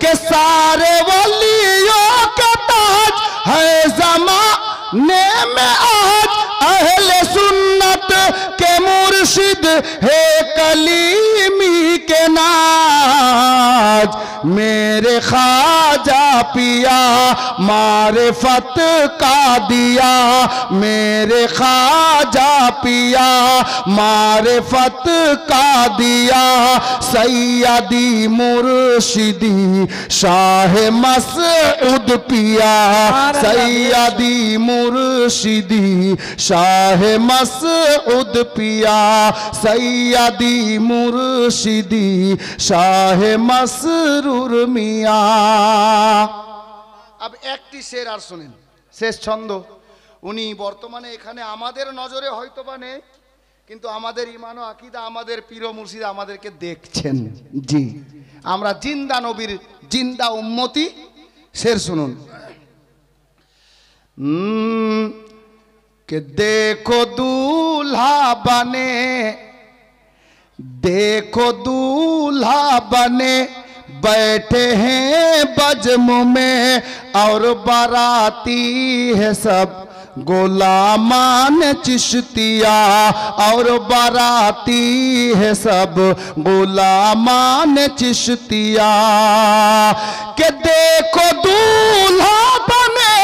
के सारे वलियों के ताज है ज़माने में आज, अहले सुन्नत के मुर्शिद है कलीमी के नाज, मेरे ख्वाजा पिया मारिफत का दिया, मेरे ख्वाजा पिया मारिफत का दिया, सैयदी मुर्शिदी शाह मसऊद पिया, सैयदी मुर्शिदी शाह मसऊद पिया, सैयदी मुर्शिदी शाह मसरूर मियाँ। अब একটি শের আর শুনেন, শেষ ছন্দ। উনি বর্তমানে এখানে আমাদের নজরে হয়তো বা নেই, কিন্তু আমাদের ঈমান ও আকীদা, আমাদের পীর ও মুর্শিদ আমাদেরকে দেখছেন। জি, আমরা জিন্দা নবীর জিন্দা উম্মতি। শের শুনুন, कि देखो दूल्हा बने, देखो दूल्हा बने बैठे हैं बज्म में, और बाराती है सब गुलामान चिश्तिया और बाराती है सब गुलामान चिश्तिया के देखो दूल्हा बने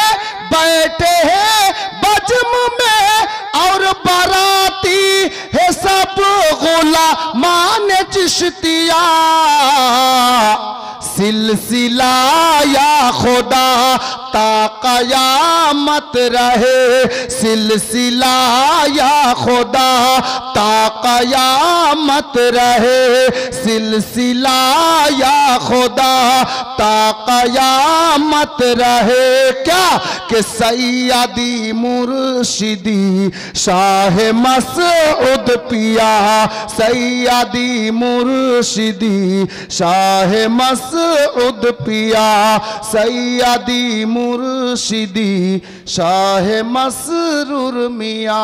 बैठे हैं बज्म में और बाराती है सब गुलामान चिश्तिया सिलसिला या खुदा ता कयामत रहे सिलसिला या खुदा ता कयामत रहे सिलसिला या खुदा ता कयामत रहे क्या कि सैयदी मुर्शिदी शाह मसऊद पिया सैयदी मुर्शिदी शाह मसऊद पिया सैयदी मुर्शिदी शाह मसरूर मिया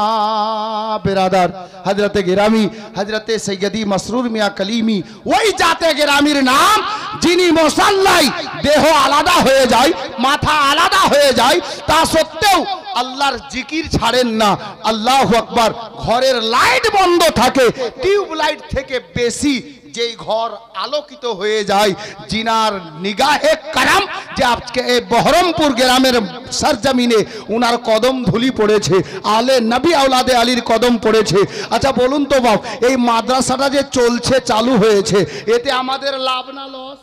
बिरादर हजरत गिरामी हजरत सैयदी मसरूर मिया कलीमी वही जाते गिरामीर नाम যিনি মুসাল্লাই দেহ আলাদা হয়ে যায় মাথা আলাদা হয়ে যায় তা সত্ত্বেও আল্লাহর জিকির ছাড়েন না আল্লাহু আকবার ঘরের লাইট বন্ধ থাকে টিউব লাইট থেকে বেশি যেই ঘর আলোকিত হয়ে যায় জিনার নিগাহে কারাম যে আজকে এই বহরমপুর গ্রামের সরজমিনে উনার কদম ধুলি পড়েছে আলে নবী আওলাদে আলীর কদম পড়েছে আচ্ছা বলুন তো বাপ এই মাদ্রাসাটা যে চলছে চালু হয়েছে এতে আমাদের লাভ না লস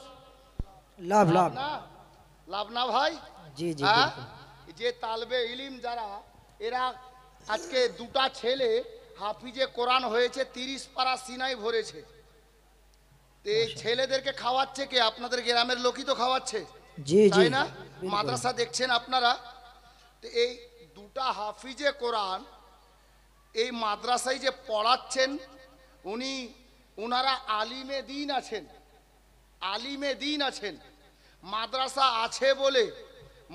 লাভ লাভ লাভ না ভাই জি জি হ্যাঁ? যে তালবে ইলিম যারা এরা আজকে দুটা ছেলে হাফিজে কোরআন হয়েছে 30 পারা সিনাই ভরেছে এই ছেলেদেরকে খাওয়াচ্ছে কে আপনাদের গ্রামের লোকই তো খাওয়াচ্ছে জি জি তাই না মাদ্রাসা দেখছেন আপনারা তো এই দুটা হাফিজে কোরআন এই মাদ্রাসায় যে পড়াচ্ছেন উনারা আলিমে দ্বীন আছেন আলিমে দ্বীন আছেন মাদ্রাসা আছে বলে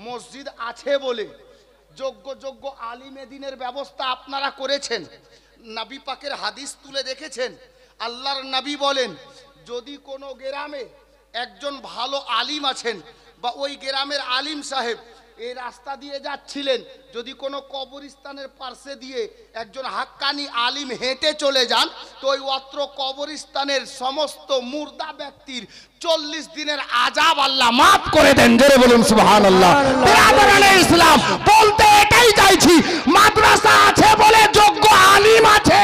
মসজিদ আছে বলে যোগ্য যোগ্য আলিমে দ্বীনের ব্যবস্থা আপনারা করেছেন নবী পাকের হাদিস তুলে দেখেছেন আল্লাহর নবী বলেন যদি কোনো গ্রামে একজন ভালো আলিম আছেন বা ওই গ্রামের আলিম সাহেব এই রাস্তা দিয়ে যাচ্ছিলেন যদি কোনো কবরস্থানের পাশে দিয়ে একজন হাক্কানি আলিম হেঁটে চলে যান তো ওই অত্র কবরস্থানের সমস্ত মুর্দা ব্যক্তির 40 দিনের আযাব আল্লাহ মাফ করে দেন জোরে বলুন সুবহানাল্লাহ বিরাদরানে ইসলাম বলতে এটাই চাইছি মাদ্রাসা আছে বলে যোগ্য আলিম আছে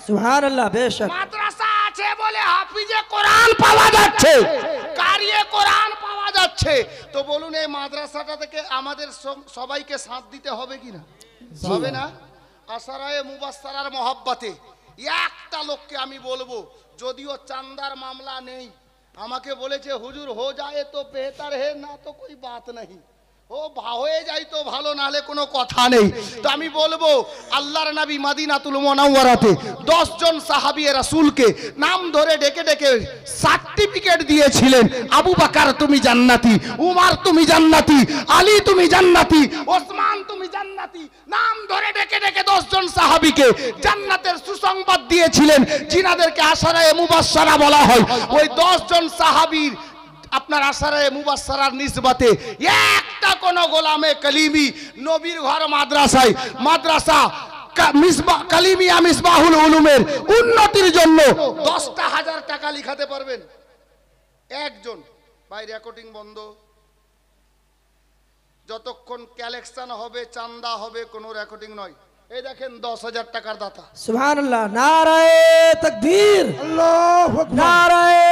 সুবহানাল্লাহ বেশক মাদ্রাসা আছে বলে হাফিজে কোরআন পাওয়া যাচ্ছে কারিয়ে কোরআন পাওয়া যাচ্ছে তো বলুন এই মাদ্রাসাটা থেকে আমাদের সবাইকে সাথ দিতে হবে কিনা হবে না আশারায়ে মুবাশশারার মহব্বতে একটা লোককে আমি বলবো যদিও চান্দার মামলা নেই আমাকে বলেছে হুজুর হো যায় তো বেহতর হে না তো কোই বাত नहीं ও হয়ে যাই তো ভালো নালে কোনো কথা নেই তো আমি বলবো আল্লাহর নবী মদিনাতুল মুনাওয়ারাতে 10 জন সাহাবী রাসূলকে নাম ধরে ডেকে ডেকে সার্টিফিকেট দিয়েছিলেন আবু বকর তুমি জান্নাতি উমর তুমি জান্নাতি আলী তুমি জান্নাতি ওসমান তুমি জান্নাতি নাম ধরে ডেকে ডেকে 10 জন সাহাবীকে জান্নাতের সুসংবাদ দিয়েছিলেন যিনাদেরকে আশারায়ে মুবাশশারা বলা হয় ওই 10 জন সাহাবীর আপনার আশারায়ে মুবাশশারার নিসবতে একটা কোন গোলামে কলিমি নবীর ঘর মাদ্রাসায় মাদ্রাসা কালিমিয়া মিসবাহুল উলুমের উন্নতির জন্য 10,000 টাকা লিখাতে পারবেন একজন ভাই রেকর্ডিং বন্ধ যতক্ষণ কালেকশন হবে চাঁদা হবে কোনো রেকর্ডিং নয় এই দেখেন 10,000 টাকার দাতা সুবহানাল্লাহ নারায়ে তাকবীর আল্লাহু আকবার নারায়ে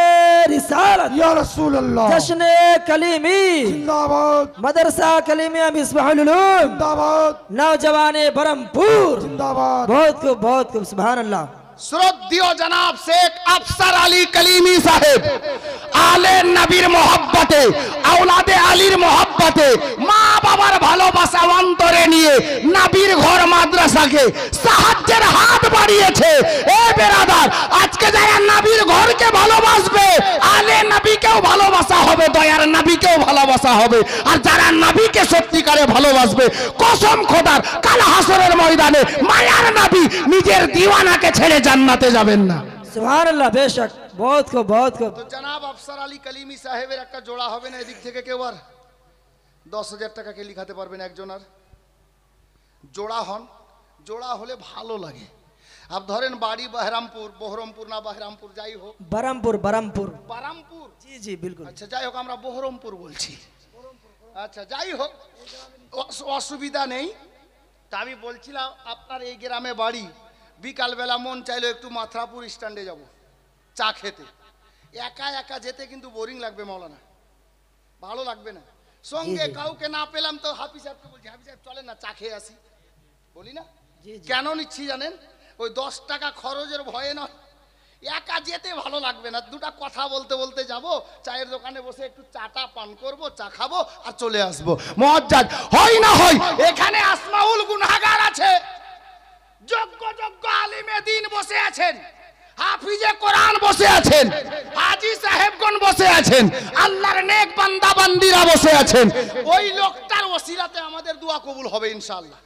রিসালাত ইয়া রাসূলুল্লাহ জশনে কলিমি জিন্দাবাদ मदरसा कलीमिया मिसबाहुल उलूम জিন্দাবাদ नौजवाने बरमपुर জিন্দাবাদ बहुत खूब सुभान अल्लाह শ্রদ্ধেয় জনাব শেখ আফসার আলী কলিমি সাহেব আলে নবীর মহব্বতে আওলাদে আলীর মহব্বতে মা বাবার ভালোবাসা অন্তরে নিয়ে নবীর ঘর মাদ্রাসাকে সাহায্যের হাত বাড়িয়েছে এ বেরাদার আজকে যারা নবীর ঘরকে ভালোবাসবে আলে নবীকেও ভালোবাসা হবে দয়ার নবীকেও ভালোবাসা হবে আর যারা নবীকে সত্যিকারে ভালোবাসবে কসম খোদার কাল হাসরের ময়দানে মায়ার নবী নিজের দিওয়ানাকে ছেড়ে জান্নাতে যাবেন না सुभान अल्लाह बेशक बहुत खूब তো জনাব আফসার আলী কলিমি সাহেবের একটা জোড়া হবে না এদিক থেকে কেউ আর 10,000 টাকা কে লিখাতে পারবেন একজন আর জোড়া হন, জোড়া হলে ভালো লাগে। আপ ধরেন বাড়ি বহরমপুর, বহরমপুর না বহরমপুর যাই হোক, बरमपुर बरमपुर বারামপুর, जी जी बिल्कुल আচ্ছা যাই হোক আমরা বহরমপুর বলছি। আচ্ছা যাই হোক অসুবিধা নেই। তা আমি বলছিলাম আপনার এই গ্রামে বাড়ি, বিকালবেলা মন চাইলো একটু মাথরাপুর স্ট্যান্ডে যাব চা খেতে। একা একা যেতে কিন্তু বোরিং লাগবে মৌলানা, ভালো লাগবে না। সঙ্গে কাউকে না পেলাম তো হাফিজ সাহেবকে বলছি, হাফিজ সাহেব চলেন না চা খেয়ে আসি, বলি না? জি জি কেন নিচ্ছি জানেন? ওই 10 টাকা খরচের ভয়ে নয়, একা যেতে ভালো লাগবে না। দুটা কথা বলতে বলতে যাব, চায়ের দোকানে বসে একটু চাটা পান করব, চা খাবো আর চলে আসবো। মুআজ্জাজ হয় না হয় এখানে আসমাউল গুনাহগার আছে, যোগ্য যোগ্য আলিমে দ্বীন বসে আছেন, হাফিজে কোরআন বসে আছেন, হাজী সাহেবগণ বসে আছেন, আল্লাহর নেক বান্দা বান্দিরা বসে আছেন। ওই লোকটার ওসিলাতে আমাদের দোয়া কবুল হবে ইনশাআল্লাহ।